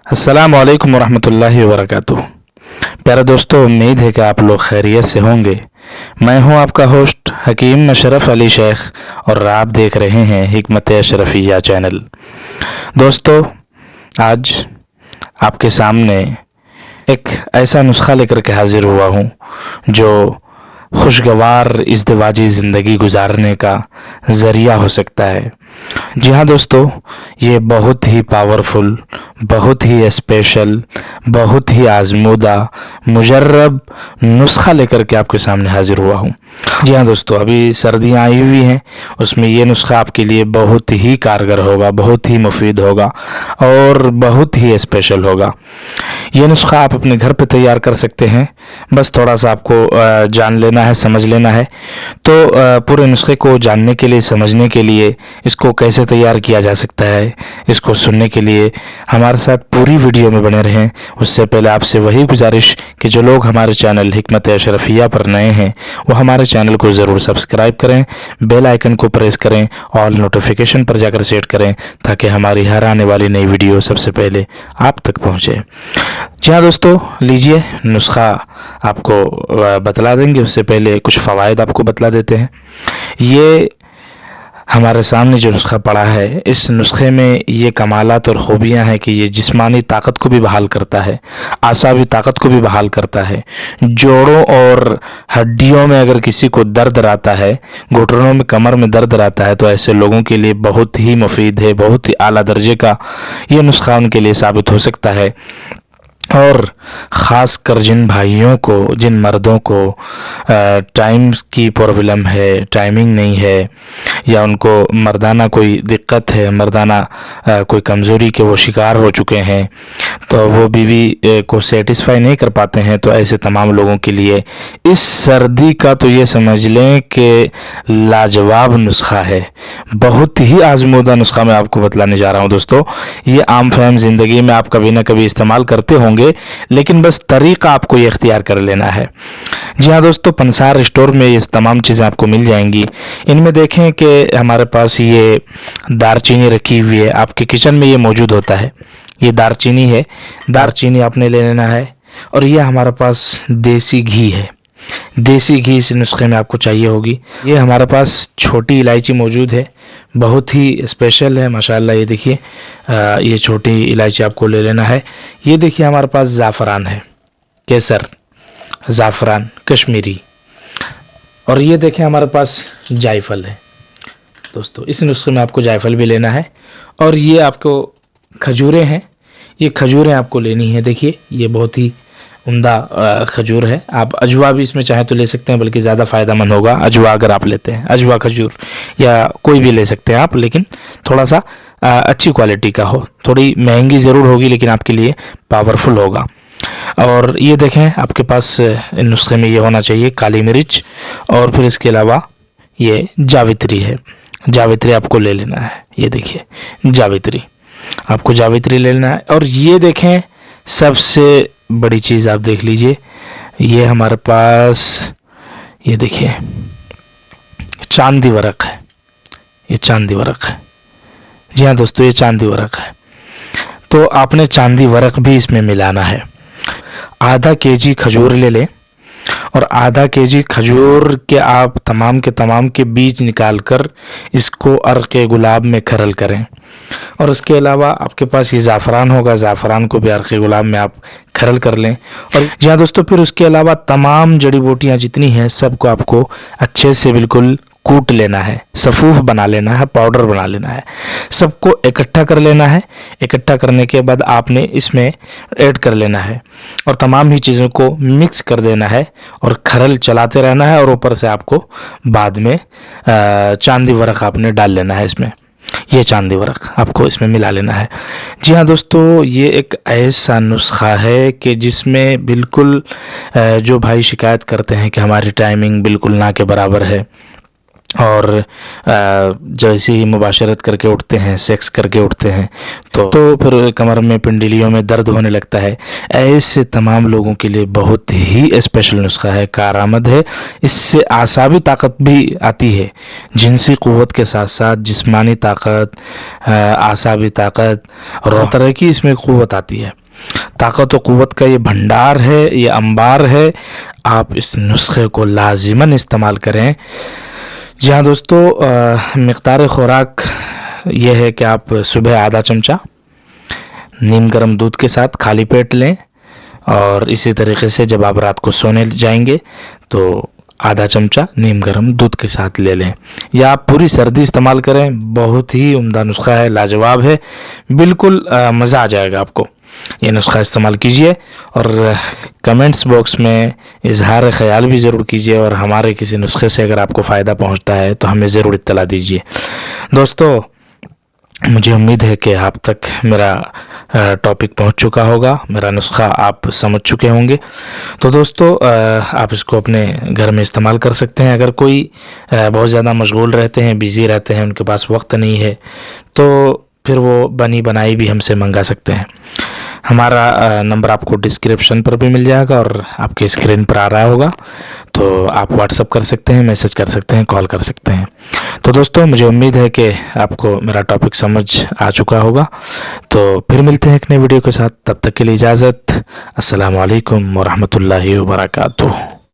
अस्सलाम वालेकुम वरहमतुल्लाहि वबरकातुह। प्यारे दोस्तों, उम्मीद है कि आप लोग खैरियत से होंगे। मैं हूं आपका होस्ट हकीम अशरफ अली शेख और आप देख रहे हैं हिकमत अशरफिया चैनल। दोस्तों, आज आपके सामने एक ऐसा नुस्खा लेकर के हाजिर हुआ हूं जो खुशगवार इज़्दिवाजी ज़िंदगी गुजारने का ज़रिया हो सकता है। जी हाँ दोस्तों, ये बहुत ही पावरफुल, बहुत ही स्पेशल, बहुत ही आजमूदा, मुजर्रब नुस्खा लेकर के आपके सामने हाजिर हुआ हूँ। जी हाँ दोस्तों, अभी सर्दियाँ आई हुई हैं, उसमें ये नुस्खा आपके लिए बहुत ही कारगर होगा, बहुत ही मुफीद होगा और बहुत ही स्पेशल होगा। ये नुस्खा आप अपने घर पे तैयार कर सकते हैं। बस थोड़ा सा आपको जान लेना है, समझ लेना है। तो पूरे नुस्खे को जानने के लिए, समझने के लिए, इसको कैसे तैयार किया जा सकता है, इसको सुनने के लिए हमारे साथ पूरी वीडियो में बने रहें। उससे पहले आपसे वही गुजारिश कि जो लोग हमारे चैनल हिकमत अशरफिया पर नए हैं वो हमारे चैनल को ज़रूर सब्सक्राइब करें, बेल आइकन को प्रेस करें, ऑल नोटिफिकेशन पर जाकर सेट करें ताकि हमारी हर आने वाली नई वीडियो सबसे पहले आप तक पहुँचे। जी हाँ दोस्तों, लीजिए नुस्खा आपको बतला देंगे। उससे पहले कुछ फ़वाइद आपको बतला देते हैं। ये हमारे सामने जो नुस्खा पड़ा है, इस नुस्खे में ये कमालात और ख़ूबियाँ हैं कि ये जिस्मानी ताकत को भी बहाल करता है, आसाबी ताकत को भी बहाल करता है। जोड़ों और हड्डियों में अगर किसी को दर्द रहता है, घुटनों में, कमर में दर्द रहता है, तो ऐसे लोगों के लिए बहुत ही मुफीद है, बहुत ही आला दर्जे का ये नुस्खा उनके लिए साबित हो सकता है। और ख़ास कर जिन भाइयों को, जिन मर्दों को टाइम की प्रॉब्लम है, टाइमिंग नहीं है, या उनको मर्दाना कोई दिक्कत है, मर्दाना कोई कमज़ोरी के वो शिकार हो चुके हैं, तो वो बीवी को सेटिस्फाई नहीं कर पाते हैं, तो ऐसे तमाम लोगों के लिए इस सर्दी का तो ये समझ लें कि लाजवाब नुस्खा है। बहुत ही आजमूदा नुस्खा मैं आपको बतलाने जा रहा हूँ दोस्तों। ये आम फहम ज़िंदगी में आप कभी ना कभी इस्तेमाल करते होंगे, लेकिन बस तरीका आपको ये इख्तियार कर लेना है। जी हाँ दोस्तों, पंसार स्टोर में ये तमाम चीज़ें आपको मिल जाएंगी। इनमें देखें कि हमारे पास ये दारचीनी रखी हुई है, आपके किचन में ये मौजूद होता है। ये दारचीनी है, दारचीनी आपने ले लेना है। और ये हमारे पास देसी घी है, देसी घी इस नुस्खे में आपको चाहिए होगी। ये हमारे पास छोटी इलायची मौजूद है, बहुत ही स्पेशल है माशाल्लाह। ये देखिए, ये छोटी इलायची आपको ले लेना है। ये देखिए हमारे पास ज़ाफ़रान है, केसर, ज़ाफ़रान कश्मीरी। और ये देखें हमारे पास जायफल है दोस्तों। इस नुस्खे में आपको जायफल भी लेना है। और ये आपको खजूरें हैं, ये खजूरें आपको लेनी है। देखिए ये बहुत ही उम्दा खजूर है। आप अजवा भी इसमें चाहें तो ले सकते हैं, बल्कि ज़्यादा फ़ायदेमंद होगा अजवा अगर आप लेते हैं। अजवा खजूर या कोई भी ले सकते हैं आप, लेकिन थोड़ा सा अच्छी क्वालिटी का हो। थोड़ी महंगी ज़रूर होगी लेकिन आपके लिए पावरफुल होगा। और ये देखें आपके पास इन नुस्खे में ये होना चाहिए काली मिर्च, और फिर इसके अलावा ये जावित्री है। जावित्री आपको ले लेना है। ये देखिए जावित्री, आपको जावित्री ले लेना है। और ये देखें सबसे बड़ी चीज़ आप देख लीजिए, ये हमारे पास ये देखिए चांदी वरक है। ये चांदी वरक है। जी हाँ दोस्तों, ये चांदी वरक है। तो आपने चांदी वरक भी इसमें मिलाना है। आधा केजी खजूर ले लें और आधा केजी खजूर के आप तमाम के बीज निकाल कर इसको अर्क़ गुलाब में खरल करें। और उसके अलावा आपके पास ये ज़ाफ़रान होगा, ज़ाफ़रान को भी अर्क़ गुलाब में आप खरल कर लें। और जी हाँ दोस्तों, फिर उसके अलावा तमाम जड़ी बूटियाँ जितनी हैं सबको आपको अच्छे से बिल्कुल कूट लेना है, सफ़ूफ बना लेना है, पाउडर बना लेना है। सबको इकट्ठा कर लेना है। इकट्ठा करने के बाद आपने इसमें ऐड कर लेना है और तमाम ही चीज़ों को मिक्स कर देना है और खरल चलाते रहना है। और ऊपर से आपको बाद में चांदी वरक आपने डाल लेना है इसमें। ये चांदी वरक आपको इसमें मिला लेना है। जी हाँ दोस्तों, ये एक ऐसा नुस्खा है कि जिसमें बिल्कुल जो भाई शिकायत करते हैं कि हमारी टाइमिंग बिल्कुल ना के बराबर है, اور جیسے ہی مباشرت کر کے اٹھتے ہیں، سیکس کر کے اٹھتے ہیں تو پھر کمر میں پنڈلیوں میں درد ہونے لگتا ہے۔ ایسے تمام لوگوں کے لیے بہت ہی اسپیشل نسخہ ہے، کارآمد ہے۔ اس سے اعصابی طاقت بھی آتی ہے، جنسی قوت کے ساتھ ساتھ جسمانی طاقت، اعصابی طاقت اور طرح کی اس میں قوت آتی ہے۔ طاقت و قوت کا یہ بھنڈار ہے، یہ انبار ہے۔ آپ اس نسخے کو لازماً استعمال کریں۔ جی ہاں دوستو، مقدار خوراک یہ ہے کہ آپ صبح آدھا چمچہ نیم گرم دودھ کے ساتھ خالی پیٹ لیں، اور اسی طریقے سے جب آپ رات کو سونے جائیں گے تو آدھا چمچہ نیم گرم دودھ کے ساتھ لے لیں، یا آپ پوری سردی استعمال کریں۔ بہت ہی عمدہ نسخہ ہے، لاجواب ہے، بالکل مزہ آ جائے گا آپ کو۔ یہ نسخہ استعمال کیجئے، اور کمنٹس باکس میں اظہار خیال بھی ضرور کیجئے، اور ہمارے کسی نسخے سے اگر آپ کو فائدہ پہنچتا ہے تو ہمیں ضرور اطلاع دیجئے۔ دوستو، مجھے امید ہے کہ آپ تک میرا ٹاپک پہنچ چکا ہوگا، میرا نسخہ آپ سمجھ چکے ہوں گے۔ تو دوستو، آپ اس کو اپنے گھر میں استعمال کر سکتے ہیں۔ اگر کوئی بہت زیادہ مشغول رہتے ہیں، بیزی رہتے ہیں، ان کے پاس وقت نہیں ہے، تو پھر وہ بنی بنائی بھی ہم سے منگا سکتے ہیں۔ ہمارا نمبر آپ کو ڈسکرپشن پر بھی مل جائے گا، اور آپ کے اسکرین پر آ رہا ہوگا، تو آپ واٹس اپ کر سکتے ہیں، میسج کر سکتے ہیں، کال کر سکتے ہیں۔ تو دوستو، مجھے امید ہے کہ آپ کو میرا ٹاپک سمجھ آ چکا ہوگا۔ تو پھر ملتے ہیں ایک نئے ویڈیو کے ساتھ، تب تک کے لیے اجازت۔ السلام علیکم ورحمۃ اللہ وبرکاتہ۔